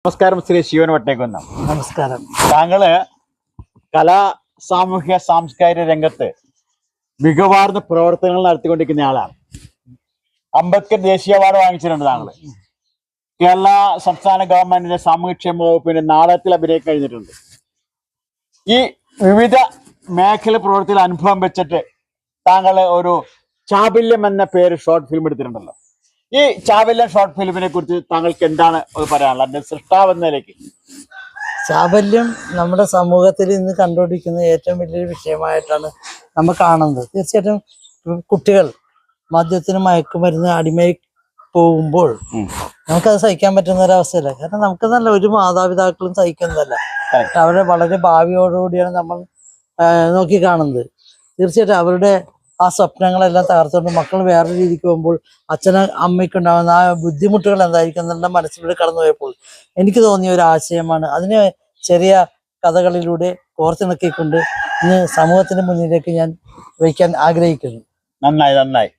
നമസ്കാരം ശ്രീ ശിവൻ വട്ടേക്കുന്ന. നമസ്കാരം. താങ്കള് കലാ സാമൂഹ്യ സാംസ്കാരിക രംഗത്ത് മികവാർന്ന പ്രവർത്തനങ്ങൾ നടത്തിക്കൊണ്ടിരിക്കുന്ന ആളാണ്. അംബേദ്കർ ദേശീയ അവാർഡ് വാങ്ങിച്ചിട്ടുണ്ട് താങ്കൾ. കേരള സംസ്ഥാന ഗവൺമെന്റിന്റെ സാമൂഹ്യക്ഷേമ വകുപ്പിന്റെ നാടകത്തിൽ അഭിനയിക്കാൻ കഴിഞ്ഞിട്ടുണ്ട്. ഈ വിവിധ മേഖല പ്രവർത്തിയിൽ അനുഭവം വെച്ചിട്ട് താങ്കൾ ഒരു ചാബല്യം എന്ന പേര് ഷോർട്ട് ഫിലിം എടുത്തിട്ടുണ്ടല്ലോ. ഈ ചാബല്യം ഷോർട്ട് ഫിലിമിനെ കുറിച്ച് താങ്കൾക്ക് എന്താണ് പറയാനുള്ളത്? അതിന്റെ സൃഷ്ടാവ് എന്ന നിലയ്ക്ക് ചാബല്യം നമ്മുടെ സമൂഹത്തിൽ ഇന്ന് കണ്ടുകൊണ്ടിരിക്കുന്ന ഏറ്റവും വലിയൊരു വിഷയമായിട്ടാണ് നമ്മൾ കാണുന്നത്. തീർച്ചയായിട്ടും കുട്ടികൾ മദ്യത്തിന് മയക്കുമരുന്ന് അടിമയായി പോകുമ്പോൾ നമുക്കത് സഹിക്കാൻ പറ്റുന്ന ഒരവസ്ഥയല്ല. കാരണം നമുക്ക് നല്ല ഒരു മാതാപിതാക്കളും സഹിക്കുന്നതല്ല. അവരുടെ വളരെ ഭാവിയോടുകൂടിയാണ് നമ്മൾ നോക്കി കാണുന്നത്. തീർച്ചയായിട്ടും അവരുടെ ആ സ്വപ്നങ്ങളെല്ലാം തകർത്തുകൊണ്ട് മക്കൾ വേറൊരു രീതിക്ക് പോകുമ്പോൾ അച്ഛനും അമ്മയ്ക്കുണ്ടാകുന്ന ആ ബുദ്ധിമുട്ടുകൾ എന്തായിരിക്കും എന്നുള്ള മനസ്സിലൂടെ കടന്നു പോയപ്പോൾ എനിക്ക് തോന്നിയ ഒരു ആശയമാണ്. അതിനെ ചെറിയ കഥകളിലൂടെ കോർത്തിണക്കിക്കൊണ്ട് ഇന്ന് സമൂഹത്തിന്റെ മുന്നിലേക്ക് ഞാൻ വയ്ക്കാൻ ആഗ്രഹിക്കുന്നു. നന്നായി.